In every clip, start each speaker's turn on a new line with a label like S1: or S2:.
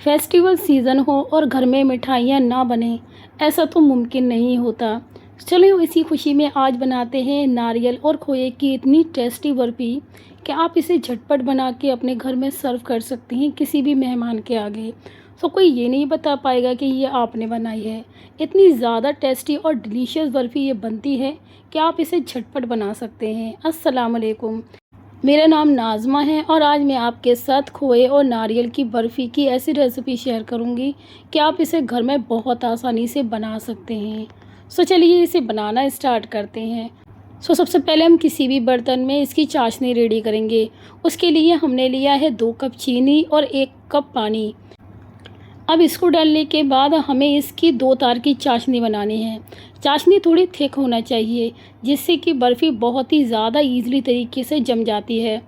S1: Festival season हो और घर में मिठाइयाँ ना बने, ऐसा तो मुमकिन नहीं होता। चलो इसी खुशी में आज बनाते हैं नारियल और खोए की इतनी टेस्टी बर्फ़ी कि आप इसे झटपट बना के अपने घर में सर्व कर सकते हैं किसी भी मेहमान के आगे। तो कोई ये नहीं बता पाएगा कि ये आपने बनाई है। इतनी ज़्यादा टेस्टी और डिलीशियस बर्फ़ी ये बनती है कि आप इसे झटपट बना सकते हैं। अस्सलाम वालेकुम। मेरा नाम नाज़मा है और आज मैं आपके साथ खोए और नारियल की बर्फ़ी की ऐसी रेसिपी शेयर करूंगी कि आप इसे घर में बहुत आसानी से बना सकते हैं। चलिए इसे बनाना स्टार्ट करते हैं। सबसे पहले हम किसी भी बर्तन में इसकी चाशनी रेडी करेंगे। उसके लिए हमने लिया है 2 कप चीनी और 1 कप पानी। अब इसको डालने के बाद हमें इसकी 2 तार की चाशनी बनानी है। चाशनी थोड़ी थिक होना चाहिए जिससे कि बर्फ़ी बहुत ही ज़्यादा ईज़िली तरीके से जम जाती है।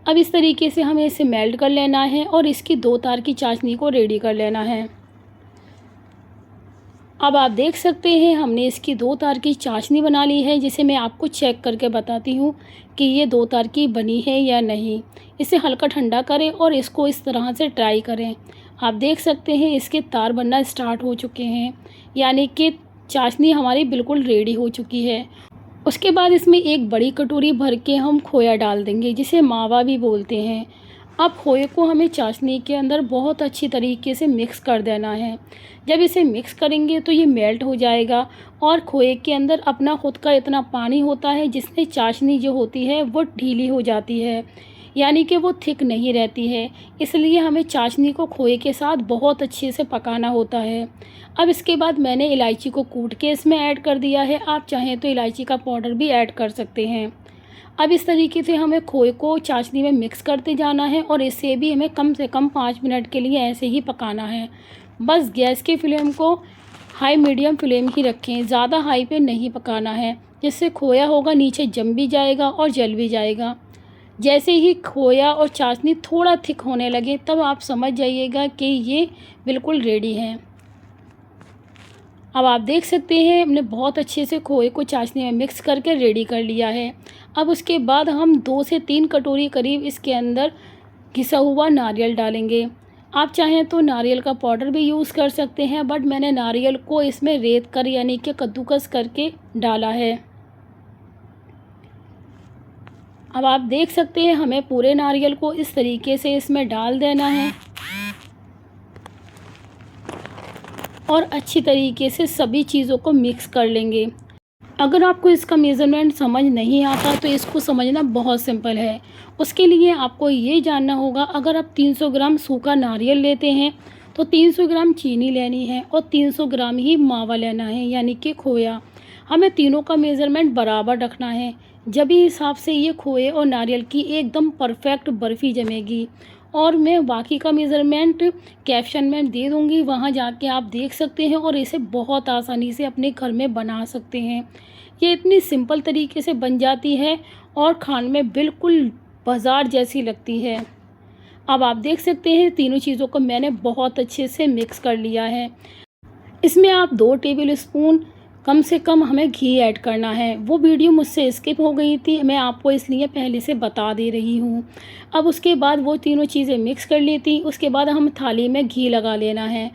S1: अब इस तरीके से हमें इसे मेल्ट कर लेना है और इसकी 2 तार की चाशनी को रेडी कर लेना है। अब आप देख सकते हैं हमने इसकी 2 तार की चाशनी बना ली है, जिसे मैं आपको चेक करके बताती हूँ कि ये 2 तार की बनी है या नहीं। इसे हल्का ठंडा करें और इसको इस तरह से ट्राई करें। आप देख सकते हैं इसके तार बनना स्टार्ट हो चुके हैं, यानी कि चाशनी हमारी बिल्कुल रेडी हो चुकी है। उसके बाद इसमें एक बड़ी कटोरी भर के हम खोया डाल देंगे, जिसे मावा भी बोलते हैं। अब खोए को हमें चाशनी के अंदर बहुत अच्छी तरीके से मिक्स कर देना है। जब इसे मिक्स करेंगे तो ये मेल्ट हो जाएगा और खोए के अंदर अपना खुद का इतना पानी होता है जिससे चाशनी जो होती है वो ढीली हो जाती है, यानी कि वो थिक नहीं रहती है। इसलिए हमें चाशनी को खोए के साथ बहुत अच्छे से पकाना होता है। अब इसके बाद मैंने इलायची को कूट के इसमें ऐड कर दिया है। आप चाहें तो इलायची का पाउडर भी ऐड कर सकते हैं। अब इस तरीके से हमें खोए को चाशनी में मिक्स करते जाना है और इसे भी हमें कम से कम 5 मिनट के लिए ऐसे ही पकाना है। बस गैस की फ्लेम को हाई मीडियम फ्लेम ही रखें, ज़्यादा हाई पे नहीं पकाना है, जिससे खोया होगा नीचे जम भी जाएगा और जल भी जाएगा। जैसे ही खोया और चाशनी थोड़ा थिक होने लगे तब आप समझ जाइएगा कि ये बिल्कुल रेडी है। अब आप देख सकते हैं हमने बहुत अच्छे से खोए को चाशनी में मिक्स करके रेडी कर लिया है। अब उसके बाद हम 2 से 3 कटोरी करीब इसके अंदर घिसा हुआ नारियल डालेंगे। आप चाहें तो नारियल का पाउडर भी यूज़ कर सकते हैं, बट मैंने नारियल को इसमें रेत कर यानी कि कद्दूकस करके डाला है। अब आप देख सकते हैं हमें पूरे नारियल को इस तरीके से इसमें डाल देना है और अच्छी तरीके से सभी चीज़ों को मिक्स कर लेंगे। अगर आपको इसका मेज़रमेंट समझ नहीं आता तो इसको समझना बहुत सिंपल है। उसके लिए आपको ये जानना होगा, अगर आप 300 ग्राम सूखा नारियल लेते हैं तो 300 ग्राम चीनी लेनी है और 300 ग्राम ही मावा लेना है, यानी कि खोया। हमें तीनों का मेज़रमेंट बराबर रखना है, जब ही हिसाब से ये खोए और नारियल की एकदम परफेक्ट बर्फ़ी जमेगी। और मैं बाकी का मेज़रमेंट कैप्शन में दे दूँगी, वहाँ जाके आप देख सकते हैं और इसे बहुत आसानी से अपने घर में बना सकते हैं। ये इतनी सिंपल तरीके से बन जाती है और खाने में बिल्कुल बाज़ार जैसी लगती है। अब आप देख सकते हैं तीनों चीज़ों को मैंने बहुत अच्छे से मिक्स कर लिया है। इसमें आप 2 टेबल स्पून कम से कम हमें घी ऐड करना है। वो वीडियो मुझसे स्किप हो गई थी, मैं आपको इसलिए पहले से बता दे रही हूँ। अब उसके बाद वो तीनों चीज़ें मिक्स कर ली थी। उसके बाद हम थाली में घी लगा लेना है।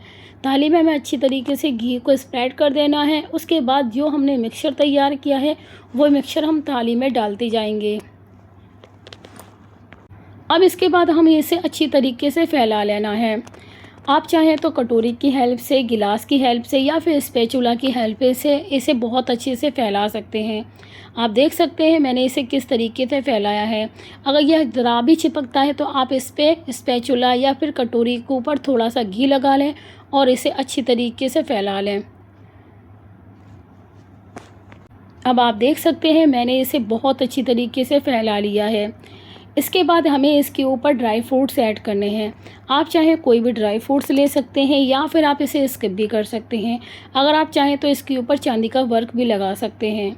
S1: थाली में हमें अच्छी तरीके से घी को स्प्रेड कर देना है। उसके बाद जो हमने मिक्सचर तैयार किया है वो मिक्सचर हम थाली में डालते जाएंगे। अब इसके बाद हमें इसे अच्छी तरीके से फैला लेना है। आप चाहें तो कटोरी की हेल्प से, गिलास की हेल्प से या फिर स्पैचुला की हेल्प से इसे बहुत अच्छे से फैला सकते हैं। आप देख सकते हैं मैंने इसे किस तरीके से फैलाया है। अगर यह ज़रा भी चिपकता है तो आप इस पर स्पैचुला या फिर कटोरी के ऊपर थोड़ा सा घी लगा लें और इसे अच्छी तरीके से फैला लें। अब आप देख सकते हैं मैंने इसे बहुत अच्छी तरीके से फैला लिया है। इसके बाद हमें इसके ऊपर ड्राई फ्रूट्स ऐड करने हैं। आप चाहें कोई भी ड्राई फ्रूट्स ले सकते हैं या फिर आप इसे स्किप भी कर सकते हैं। अगर आप चाहें तो इसके ऊपर चांदी का वर्क भी लगा सकते हैं।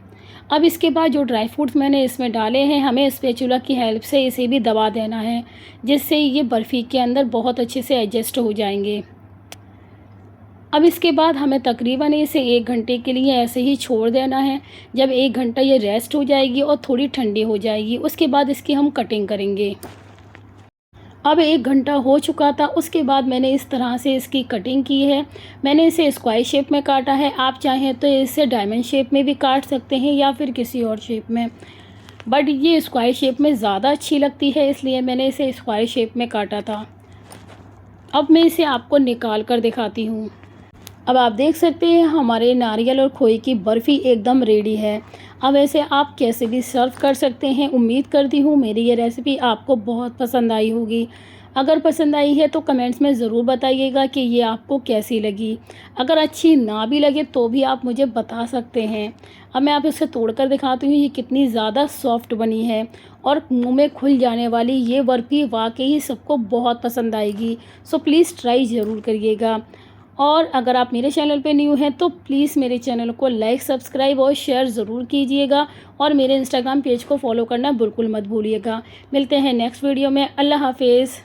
S1: अब इसके बाद जो ड्राई फ्रूट्स मैंने इसमें डाले हैं हमें स्पैचुला की हेल्प से इसे भी दबा देना है, जिससे ये बर्फ़ी के अंदर बहुत अच्छे से एडजस्ट हो जाएंगे। अब इसके बाद हमें तकरीबन इसे 1 घंटे के लिए ऐसे ही छोड़ देना है। जब 1 घंटा ये रेस्ट हो जाएगी और थोड़ी ठंडी हो जाएगी, उसके बाद इसकी हम कटिंग करेंगे। अब 1 घंटा हो चुका था, उसके बाद मैंने इस तरह से इसकी कटिंग की है। मैंने इसे स्क्वायर शेप में काटा है, आप चाहें तो इसे डायमंड शेप में भी काट सकते हैं या फिर किसी और शेप में। बट ये स्क्वायर शेप में ज़्यादा अच्छी लगती है, इसलिए मैंने इसे स्क्वायर शेप में काटा था। अब मैं इसे आपको निकाल कर दिखाती हूँ। अब आप देख सकते हैं हमारे नारियल और खोए की बर्फ़ी एकदम रेडी है। अब ऐसे आप कैसे भी सर्व कर सकते हैं। उम्मीद करती हूँ मेरी ये रेसिपी आपको बहुत पसंद आई होगी। अगर पसंद आई है तो कमेंट्स में ज़रूर बताइएगा कि ये आपको कैसी लगी। अगर अच्छी ना भी लगे तो भी आप मुझे बता सकते हैं। अब मैं आप इसे तोड़ कर दिखाती हूँ ये कितनी ज़्यादा सॉफ्ट बनी है और मुँह में खुल जाने वाली ये बर्फ़ी वाक़ई सबको बहुत पसंद आएगी। सो प्लीज़ ट्राई ज़रूर करिएगा। और अगर आप मेरे चैनल पे न्यू हैं तो प्लीज़ मेरे चैनल को लाइक, सब्सक्राइब और शेयर ज़रूर कीजिएगा और मेरे इंस्टाग्राम पेज को फॉलो करना बिल्कुल मत भूलिएगा। मिलते हैं नेक्स्ट वीडियो में। अल्लाह हाफ़िज़।